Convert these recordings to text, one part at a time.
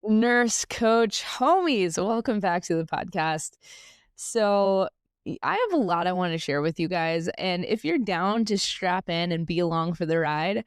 Nurse, coach, homies, welcome back to the podcast. So, I have a lot I want to share with you guys. And if you're down to strap in and be along for the ride,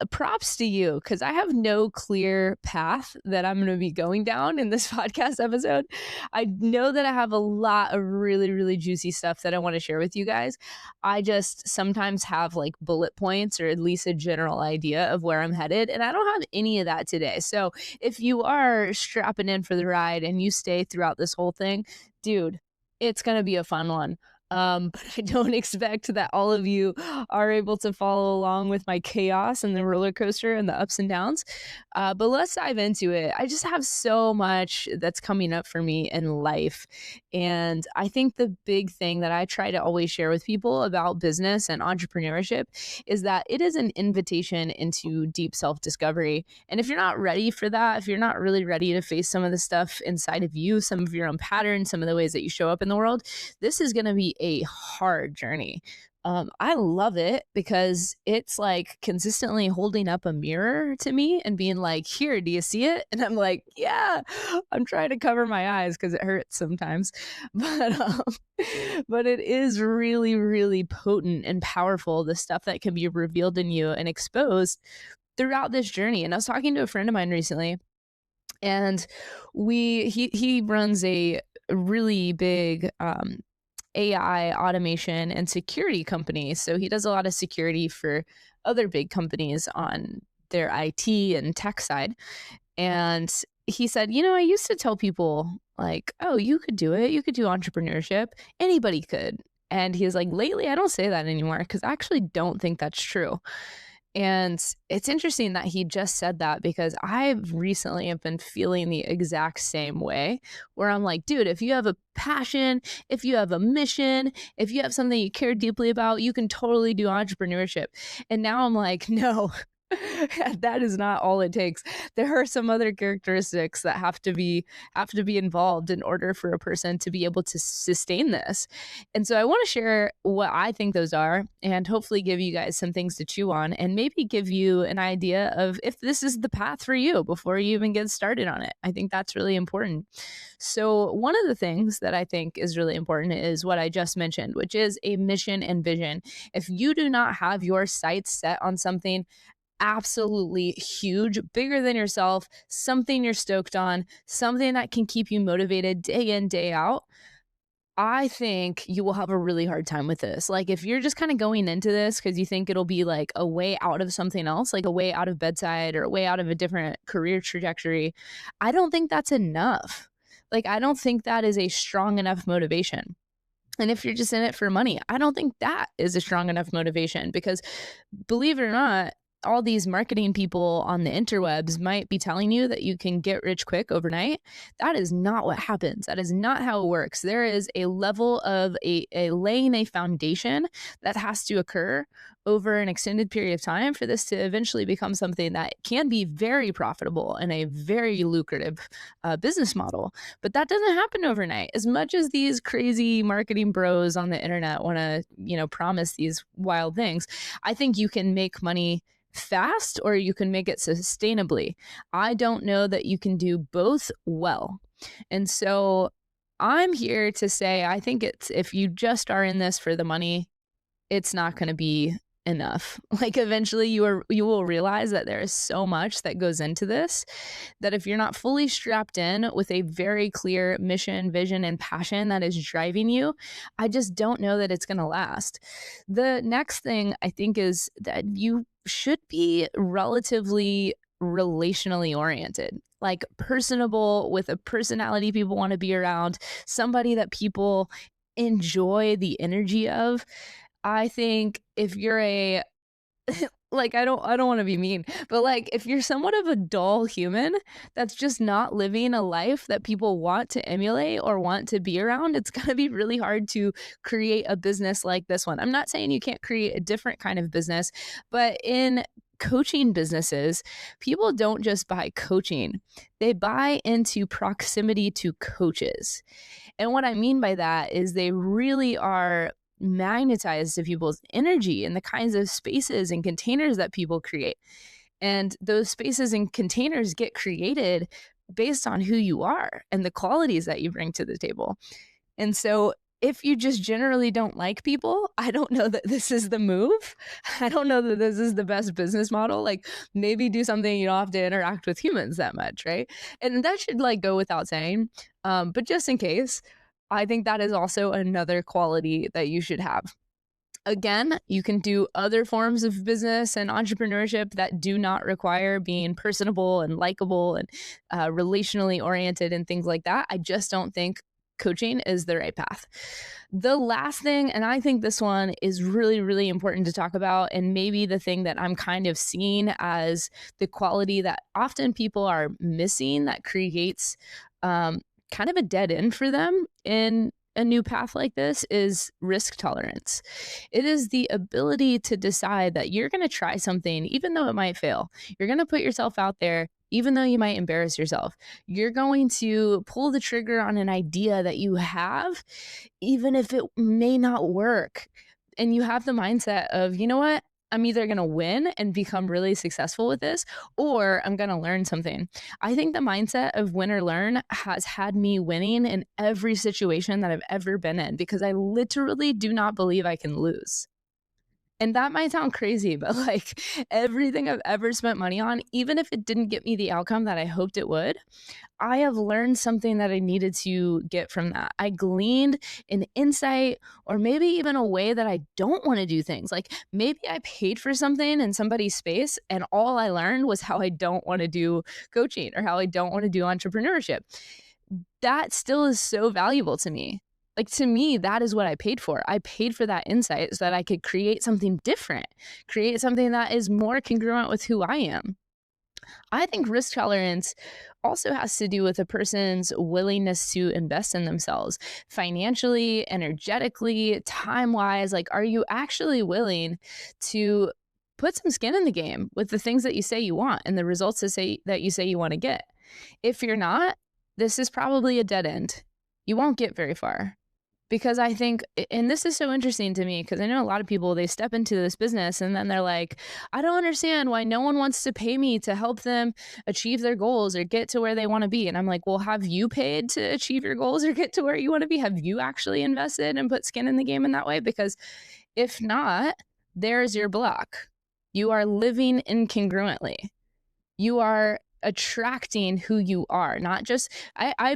props to you because I have no clear path that I'm going to be going down in this podcast episode. I know that I have a lot of really, really juicy stuff that I want to share with you guys. I just sometimes have like bullet points or at least a general idea of where I'm headed. And I don't have any of that today. So, if you are strapping in for the ride and you stay throughout this whole thing, dude, it's going to be a fun one. But I don't expect that all of you are able to follow along with my chaos and the roller coaster and the ups and downs. But let's dive into it. I just have so much that's coming up for me in life. And I think the big thing that I try to always share with people about business and entrepreneurship is that it is an invitation into deep self discovery. And if you're not ready for that, if you're not really ready to face some of the stuff inside of you, some of your own patterns, some of the ways that you show up in the world, this is going to be a hard journey. I love it because it's like consistently holding up a mirror to me and being like, here, do you see it? And I'm like, yeah, I'm trying to cover my eyes because it hurts sometimes. But, but it is really, really potent and powerful, the stuff that can be revealed in you and exposed throughout this journey. And I was talking to a friend of mine recently, and he runs a really big AI automation and security company. So he does a lot of security for other big companies on their IT and tech side. And he said, I used to tell people like, oh, you could do it. You could do entrepreneurship. Anybody could. And he was like, lately, I don't say that anymore because I actually don't think that's true. And it's interesting that he just said that because I recently have been feeling the exact same way where I'm like, dude, if you have a passion, if you have a mission, if you have something you care deeply about, you can totally do entrepreneurship. And now I'm like, no, that is not all it takes. There are some other characteristics that have to be involved in order for a person to be able to sustain this. And so I want to share what I think those are and hopefully give you guys some things to chew on and maybe give you an idea of if this is the path for you before you even get started on it. I think that's really important. So, one of the things that I think is really important is what I just mentioned, which is a mission and vision. If you do not have your sights set on something absolutely huge, bigger than yourself, something you're stoked on, something that can keep you motivated day in, day out, I think you will have a really hard time with this. Like, if you're just kind of going into this because you think it'll be like a way out of something else, like a way out of bedside or a way out of a different career trajectory, I don't think that's enough. Like, I don't think that is a strong enough motivation. And if you're just in it for money, I don't think that is a strong enough motivation because believe it or not, all these marketing people on the interwebs might be telling you that you can get rich quick overnight. That is not what happens. That is not how it works. There is a level of a laying a foundation that has to occur over an extended period of time for this to eventually become something that can be very profitable and a very lucrative business model. But that doesn't happen overnight. As much as these crazy marketing bros on the internet want to, promise these wild things, I think you can make money fast or you can make it sustainably. I don't know that you can do both well. And so I'm here to say I think it's if you just are in this for the money, it's not going to be enough. Like eventually you will realize that there is so much that goes into this that if you're not fully strapped in with a very clear mission, vision and passion that is driving you, I just don't know that it's going to last. The next thing I think is that you should be relatively relationally oriented, like personable with a personality people want to be around, somebody that people enjoy the energy of. I think if you're a like I don't want to be mean, but like if you're somewhat of a dull human that's just not living a life that people want to emulate or want to be around, it's going to be really hard to create a business like this one. I'm not saying you can't create a different kind of business, but in coaching businesses, people don't just buy coaching. They buy into proximity to coaches. And what I mean by that is they really are magnetized to people's energy and the kinds of spaces and containers that people create. And those spaces and containers get created based on who you are and the qualities that you bring to the table. And so if you just generally don't like people, I don't know that this is the move. I don't know that this is the best business model. Like maybe do something you don't have to interact with humans that much, right? And that should like go without saying. But just in case, I think that is also another quality that you should have. Again, you can do other forms of business and entrepreneurship that do not require being personable and likable and relationally oriented and things like that. I just don't think coaching is the right path. The last thing, and I think this one is really, really important to talk about, and maybe the thing that I'm kind of seeing as the quality that often people are missing that creates kind of a dead end for them in a new path like this is risk tolerance. It is the ability to decide that you're going to try something, even though it might fail. You're going to put yourself out there, even though you might embarrass yourself. You're going to pull the trigger on an idea that you have, even if it may not work. And you have the mindset of, you know what? I'm either going to win and become really successful with this, or I'm going to learn something. I think the mindset of win or learn has had me winning in every situation that I've ever been in because I literally do not believe I can lose. And that might sound crazy, but like everything I've ever spent money on, even if it didn't get me the outcome that I hoped it would, I have learned something that I needed to get from that. I gleaned an insight or maybe even a way that I don't want to do things. Like maybe I paid for something in somebody's space and all I learned was how I don't want to do coaching or how I don't want to do entrepreneurship. That still is so valuable to me. Like to me, that is what I paid for. I paid for that insight so that I could create something different, create something that is more congruent with who I am. I think risk tolerance also has to do with a person's willingness to invest in themselves financially, energetically, time wise. Like, are you actually willing to put some skin in the game with the things that you say you want and the results that you say you want to get? If you're not, this is probably a dead end. You won't get very far. Because I think, and this is so interesting to me, because I know a lot of people, they step into this business and then they're like, I don't understand why no one wants to pay me to help them achieve their goals or get to where they want to be. And I'm like, well, have you paid to achieve your goals or get to where you want to be? Have you actually invested and put skin in the game in that way? Because if not, there's your block. You are living incongruently. You are attracting who you are, not just I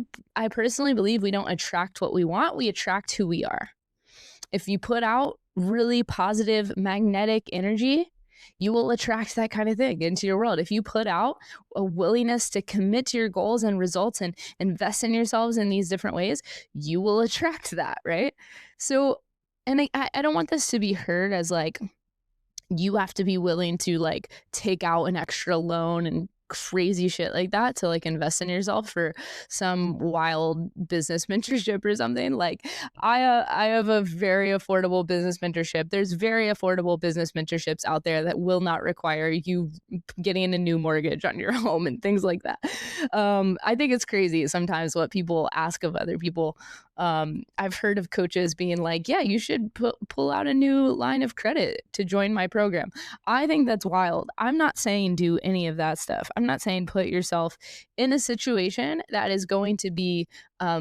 personally believe we don't attract what we want, we attract who we are. If you put out really positive magnetic energy, you will attract that kind of thing into your world. If you put out a willingness to commit to your goals and results and invest in yourselves in these different ways, you will attract that, right? So, and I don't want this to be heard as like you have to be willing to like take out an extra loan and crazy shit like that to like invest in yourself for some wild business mentorship or something. Like I have a very affordable business mentorship. There's very affordable business mentorships out there that will not require you getting a new mortgage on your home and things like that. I think it's crazy sometimes what people ask of other people. I've heard of coaches being like, yeah, you should pull out a new line of credit to join my program. I think that's wild. I'm not saying do any of that stuff. I'm not saying put yourself in a situation that is going to be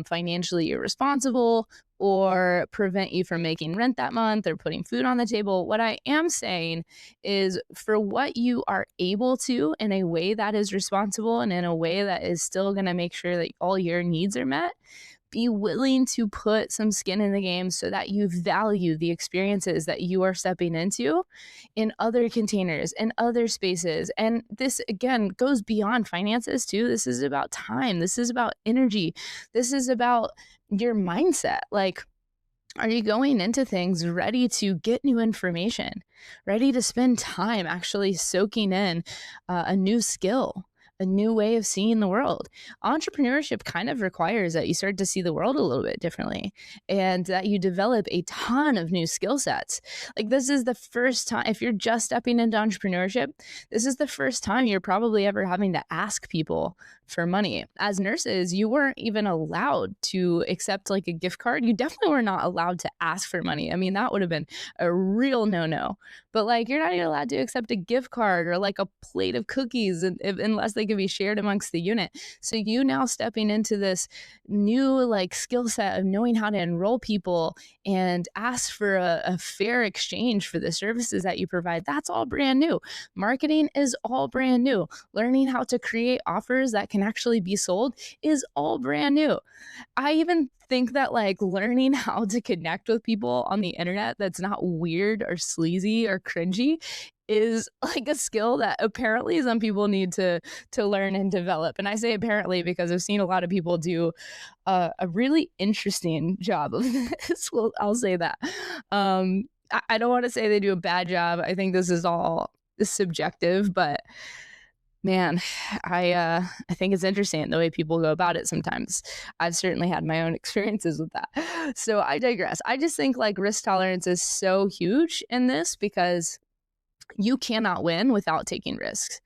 financially irresponsible or prevent you from making rent that month or putting food on the table. What I am saying is for what you are able to in a way that is responsible and in a way that is still going to make sure that all your needs are met, be willing to put some skin in the game so that you value the experiences that you are stepping into in other containers and other spaces. And this, again, goes beyond finances too. This is about time. This is about energy. This is about your mindset. Like, are you going into things ready to get new information, ready to spend time actually soaking in a new skill? A new way of seeing the world. Entrepreneurship kind of requires that you start to see the world a little bit differently and that you develop a ton of new skill sets. Like this is the first time, if you're just stepping into entrepreneurship, this is the first time you're probably ever having to ask people for money. As nurses, you weren't even allowed to accept like a gift card. You definitely were not allowed to ask for money. I mean, that would have been a real no-no. But like, you're not even allowed to accept a gift card or like a plate of cookies unless they can be shared amongst the unit. So you now stepping into this new like skill set of knowing how to enroll people and ask for a fair exchange for the services that you provide, that's all brand new. Marketing is all brand new. Learning how to create offers that can actually be sold is all brand new. I even think that like learning how to connect with people on the internet that's not weird or sleazy or cringy is like a skill that apparently some people need to learn and develop. And I say apparently because I've seen a lot of people do a really interesting job of this. Well, I'll say that. I don't want to say they do a bad job. I think this is all subjective, but man, I think it's interesting the way people go about it sometimes. I've certainly had my own experiences with that. So I digress. I just think like risk tolerance is so huge in this because you cannot win without taking risks.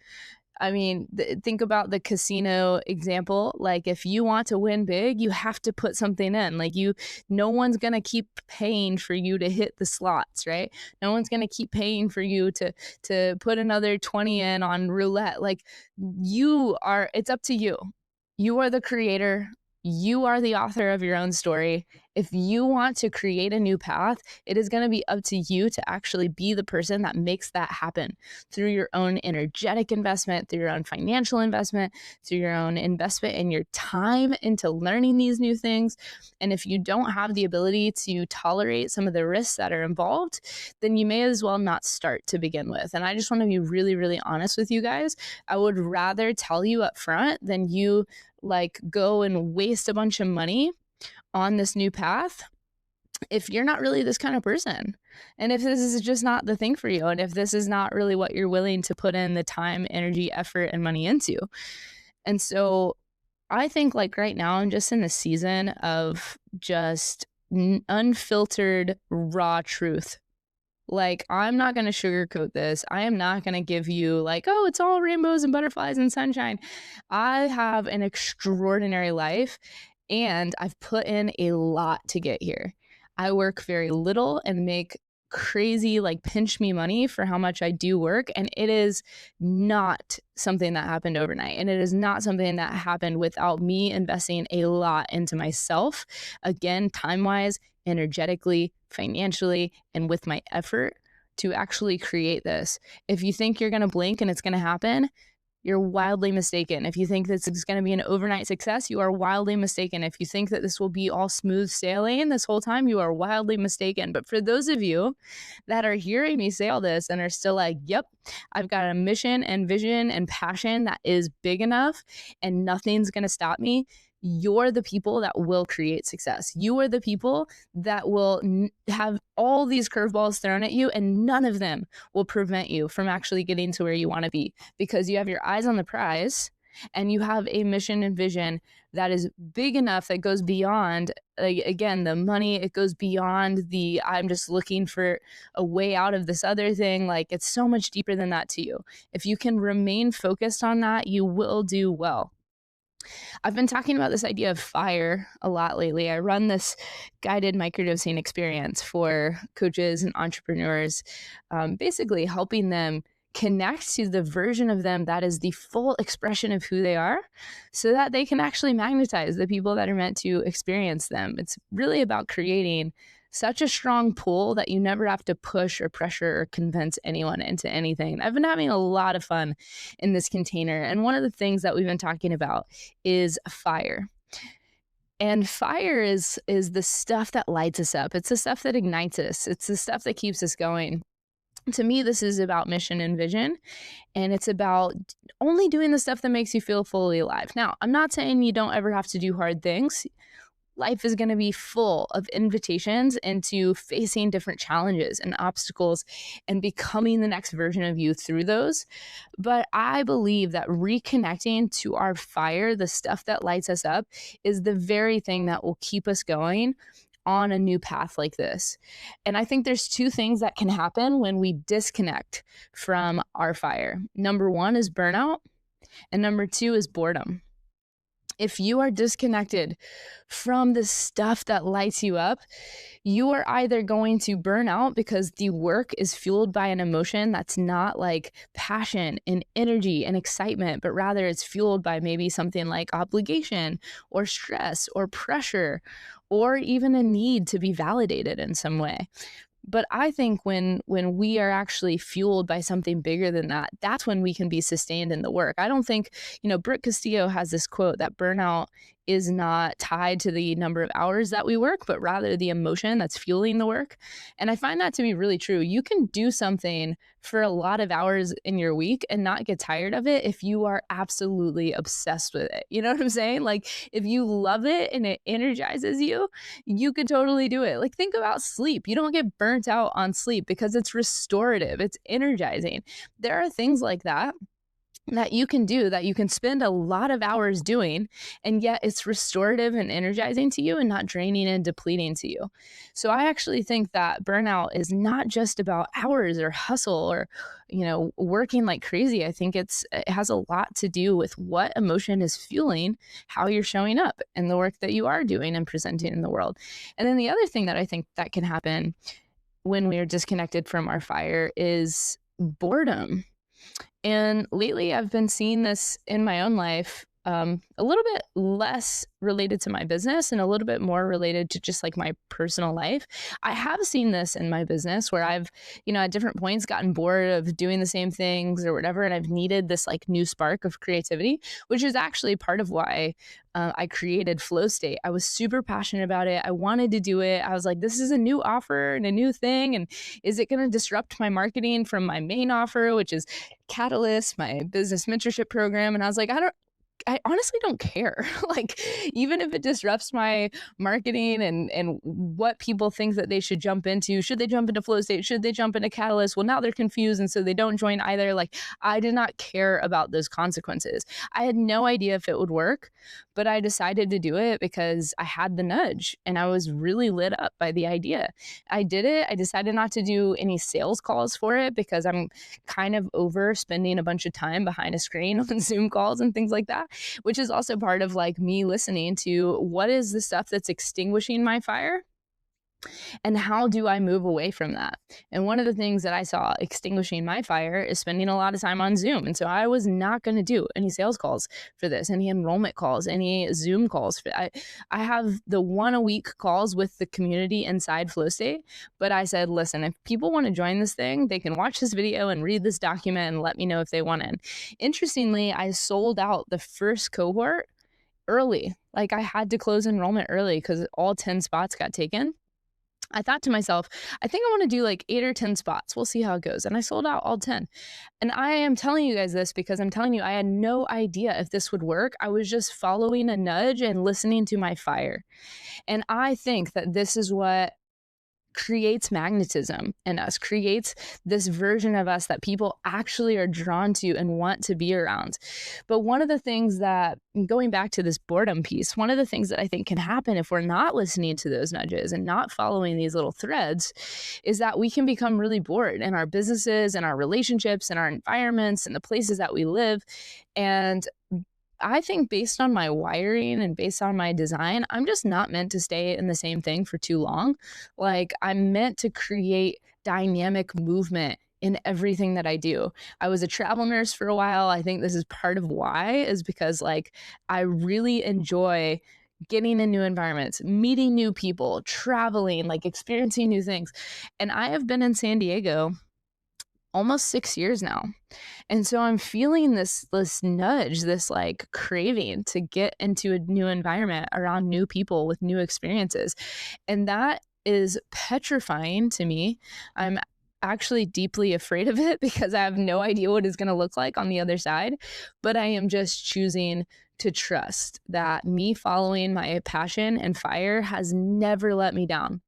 I mean, think about the casino example. Like, if you want to win big, you have to put something in. Like, no one's gonna keep paying for you to hit the slots, right? No one's gonna keep paying for you to put another 20 in on roulette. Like, it's up to you. You are the creator. You are the author of your own story. If you want to create a new path, it is going to be up to you to actually be the person that makes that happen through your own energetic investment, through your own financial investment, through your own investment in your time into learning these new things. And if you don't have the ability to tolerate some of the risks that are involved, then you may as well not start to begin with. And I just want to be really, really honest with you guys. I would rather tell you up front than you like go and waste a bunch of money on this new path if you're not really this kind of person, and if this is just not the thing for you, and if this is not really what you're willing to put in the time, energy, effort, and money into. And so I think like right now I'm just in the season of just unfiltered raw truth. Like, I'm not going to sugarcoat this. I am not going to give you like, oh, it's all rainbows and butterflies and sunshine. I have an extraordinary life and I've put in a lot to get here. I work very little and make crazy, like, pinch me money for how much I do work. And it is not something that happened overnight. And it is not something that happened without me investing a lot into myself. Again, time wise, energetically, financially, and with my effort to actually create this. If you think you're going to blink and it's going to happen, you're wildly mistaken. If you think this is going to be an overnight success, you are wildly mistaken. If you think that this will be all smooth sailing this whole time, you are wildly mistaken. But for those of you that are hearing me say all this and are still like, yep, I've got a mission and vision and passion that is big enough and nothing's going to stop me, you're the people that will create success. You are the people that will have all these curveballs thrown at you, and none of them will prevent you from actually getting to where you want to be, because you have your eyes on the prize and you have a mission and vision that is big enough that goes beyond, again, the money. It goes beyond the I'm just looking for a way out of this other thing. Like, it's so much deeper than that to you. If you can remain focused on that, you will do well. I've been talking about this idea of fire a lot lately. I run this guided microdosing experience for coaches and entrepreneurs, basically helping them connect to the version of them that is the full expression of who they are, so that they can actually magnetize the people that are meant to experience them. It's really about creating such a strong pull that you never have to push or pressure or convince anyone into anything. I've been having a lot of fun in this container. And one of the things that we've been talking about is fire. And fire is the stuff that lights us up. It's the stuff that ignites us. It's the stuff that keeps us going. To me, this is about mission and vision, and it's about only doing the stuff that makes you feel fully alive. Now, I'm not saying you don't ever have to do hard things. Life is going to be full of invitations into facing different challenges and obstacles and becoming the next version of you through those. But I believe that reconnecting to our fire, the stuff that lights us up, is the very thing that will keep us going on a new path like this. And I think there's two things that can happen when we disconnect from our fire. Number one is burnout, and number two is boredom. If you are disconnected from the stuff that lights you up, you are either going to burn out because the work is fueled by an emotion that's not like passion and energy and excitement, but rather it's fueled by maybe something like obligation or stress or pressure or even a need to be validated in some way. But I think when we are actually fueled by something bigger than that, that's when we can be sustained in the work. I don't think, Brooke Castillo has this quote that burnout is not tied to the number of hours that we work, but rather the emotion that's fueling the work. And I find that to be really true. You can do something for a lot of hours in your week and not get tired of it if you are absolutely obsessed with it. You know what I'm saying? Like if you love it and it energizes you, you could totally do it. Like think about sleep. You don't get burnt out on sleep because it's restorative, it's energizing. There are things like that you can do that you can spend a lot of hours doing, and yet it's restorative and energizing to you and not draining and depleting to you. So I actually think that burnout is not just about hours or hustle or working like crazy. I think it has a lot to do with what emotion is fueling how you're showing up and the work that you are doing and presenting in the world. And then the other thing that I think that can happen when we are disconnected from our fire is boredom. And lately, I've been seeing this in my own life, a little bit less related to my business and a little bit more related to just like my personal life. I have seen this in my business where I've, at different points gotten bored of doing the same things or whatever. And I've needed this like new spark of creativity, which is actually part of why I created Flow State. I was super passionate about it. I wanted to do it. I was like, this is a new offer and a new thing. And is it going to disrupt my marketing from my main offer, which is Catalyst, my business mentorship program? And I was like, I honestly don't care. Like, even if it disrupts my marketing and what people think that they should jump into, should they jump into Flow State? Should they jump into Catalyst? Well, now they're confused. And so they don't join either. Like, I did not care about those consequences. I had no idea if it would work, but I decided to do it because I had the nudge and I was really lit up by the idea. I did it. I decided not to do any sales calls for it because I'm kind of over spending a bunch of time behind a screen on Zoom calls and things like that, which is also part of like me listening to what is the stuff that's extinguishing my fire and how do I move away from that? And one of the things that I saw extinguishing my fire is spending a lot of time on Zoom. And so I was not going to do any sales calls for this, any enrollment calls, any Zoom calls. I have the one a week calls with the community inside Flow State. But I said, listen, if people want to join this thing, they can watch this video and read this document and let me know if they want in. Interestingly, I sold out the first cohort early. Like I had to close enrollment early because all 10 spots got taken. I thought to myself, I think I want to do like 8 or 10 spots. We'll see how it goes. And I sold out all 10. And I am telling you guys this because I'm telling you, I had no idea if this would work. I was just following a nudge and listening to my fire. And I think that this is what creates magnetism in us, creates this version of us that people actually are drawn to and want to be around. But one of the things that, going back to this boredom piece, one of the things that I think can happen if we're not listening to those nudges and not following these little threads is that we can become really bored in our businesses and our relationships and our environments and the places that we live. And I think based on my wiring and based on my design, I'm just not meant to stay in the same thing for too long. Like I'm meant to create dynamic movement in everything that I do. I was a travel nurse for a while. I think this is part of why is because like I really enjoy getting in new environments, meeting new people, traveling, like experiencing new things. And I have been in San Diego almost 6 years now. And so I'm feeling this nudge, this like craving to get into a new environment around new people with new experiences. And that is petrifying to me. I'm actually deeply afraid of it because I have no idea what it's going to look like on the other side, but I am just choosing to trust that me following my passion and fire has never let me down.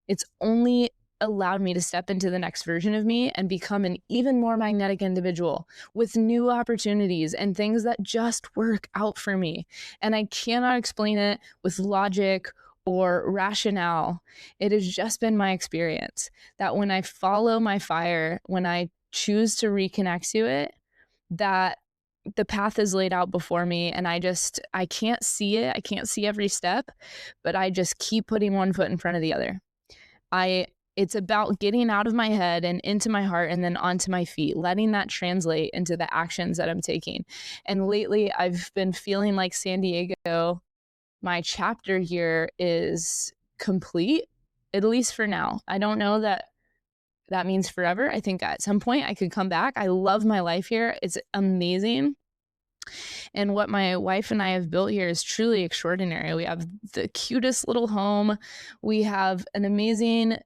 It's only allowed me to step into the next version of me and become an even more magnetic individual with new opportunities and things that just work out for me. And I cannot explain it with logic or rationale. It has just been my experience that when I follow my fire, when I choose to reconnect to it, that the path is laid out before me, and I can't see it. I can't see every step, but I just keep putting one foot in front of the other. I It's about getting out of my head and into my heart and then onto my feet, letting that translate into the actions that I'm taking. And lately I've been feeling like San Diego, my chapter here is complete, at least for now. I don't know that that means forever. I think at some point I could come back. I love my life here. It's amazing. And what my wife and I have built here is truly extraordinary. We have the cutest little home. We have an amazing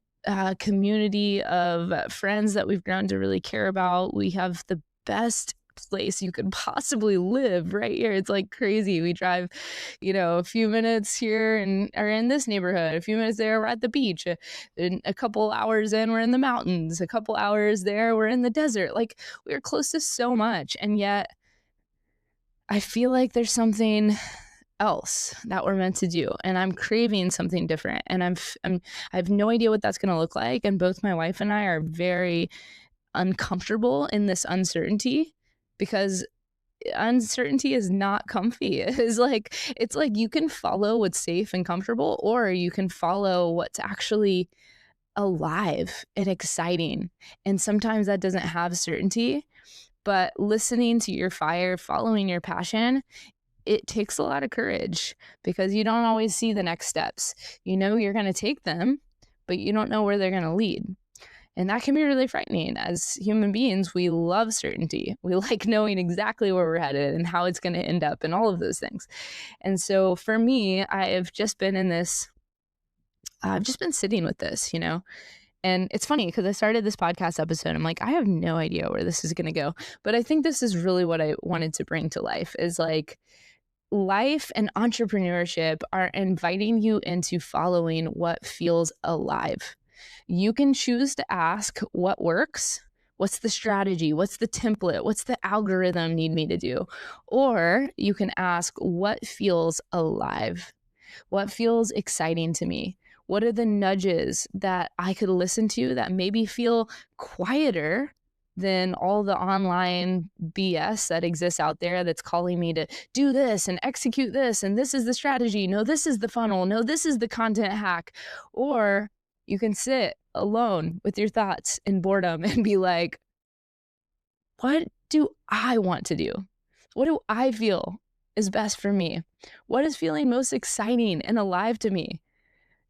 community of friends that we've grown to really care about. We have the best place you could possibly live right here. It's like crazy. We drive, a few minutes here and are in this neighborhood, a few minutes there, we're at the beach. And a couple hours in, we're in the mountains. A couple hours there, we're in the desert. Like, we're close to so much. And yet I feel like there's something else that we're meant to do, and I'm craving something different, and I have no idea what that's going to look like, and both my wife and I are very uncomfortable in this uncertainty, because uncertainty is not comfy. It's like you can follow what's safe and comfortable, or you can follow what's actually alive and exciting, and sometimes that doesn't have certainty. But listening to your fire, following your passion, it takes a lot of courage, because you don't always see the next steps. You know you're going to take them, but you don't know where they're going to lead. And that can be really frightening. As human beings, we love certainty. We like knowing exactly where we're headed and how it's going to end up and all of those things. And so for me, I've just been sitting with this, And it's funny because I started this podcast episode. I'm like, I have no idea where this is going to go. But I think this is really what I wanted to bring to life, is like, life and entrepreneurship are inviting you into following what feels alive. You can choose to ask what works. What's the strategy? What's the template? What's the algorithm need me to do? Or you can ask what feels alive? What feels exciting to me? What are the nudges that I could listen to that maybe feel quieter than all the online BS that exists out there that's calling me to do this and execute this, and this is the strategy. No, this is the funnel. No, this is the content hack. Or you can sit alone with your thoughts in boredom and be like, what do I want to do? What do I feel is best for me? What is feeling most exciting and alive to me?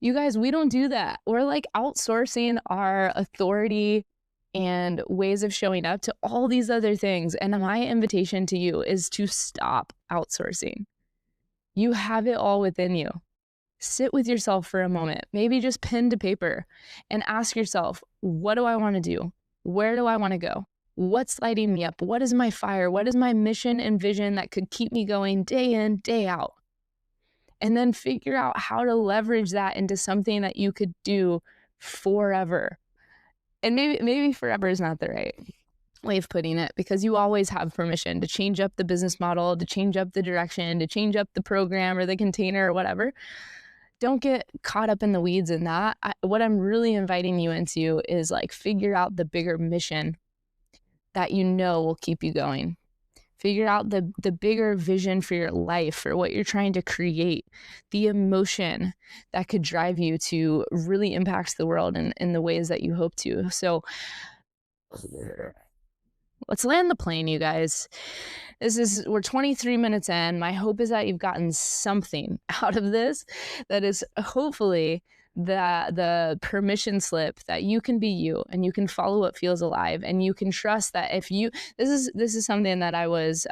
You guys, we don't do that. We're like outsourcing our authority and ways of showing up to all these other things. And my invitation to you is to stop outsourcing. You have it all within you. Sit with yourself for a moment, maybe just pen to paper, and ask yourself, what do I want to do? Where do I want to go? What's lighting me up? What is my fire? What is my mission and vision that could keep me going day in, day out? And then figure out how to leverage that into something that you could do forever. And maybe forever is not the right way of putting it, because you always have permission to change up the business model, to change up the direction, to change up the program or the container or whatever. Don't get caught up in the weeds in that. What I'm really inviting you into is like, figure out the bigger mission that will keep you going. Figure out the bigger vision for your life, for what you're trying to create, the emotion that could drive you to really impact the world in the ways that you hope to. So let's land the plane, you guys. We're 23 minutes in. My hope is that you've gotten something out of this that is hopefully the permission slip that you can be you, and you can follow what feels alive, and you can trust that this is something that I was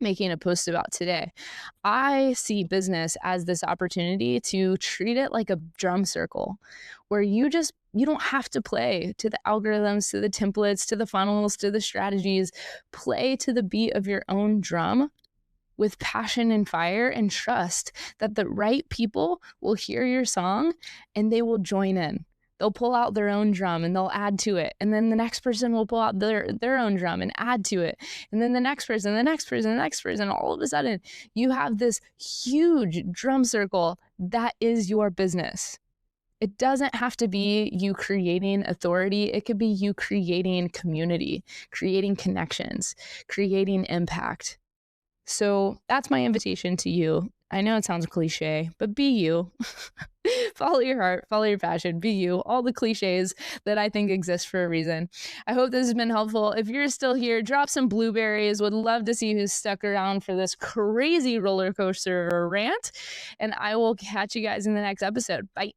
making a post about today. I see business as this opportunity to treat it like a drum circle, where you don't have to play to the algorithms, to the templates, to the funnels, to the strategies. Play to the beat of your own drum with passion and fire, and trust that the right people will hear your song and they will join in. They'll pull out their own drum and they'll add to it. And then the next person will pull out their own drum and add to it. And then the next person, the next person, the next person. All of a sudden, you have this huge drum circle that is your business. It doesn't have to be you creating authority. It could be you creating community, creating connections, creating impact. So that's my invitation to you. I know it sounds cliche, but be you. Follow your heart, follow your passion, be you. All the cliches that I think exist for a reason. I hope this has been helpful. If you're still here, drop some blueberries. Would love to see who's stuck around for this crazy roller coaster rant. And I will catch you guys in the next episode. Bye.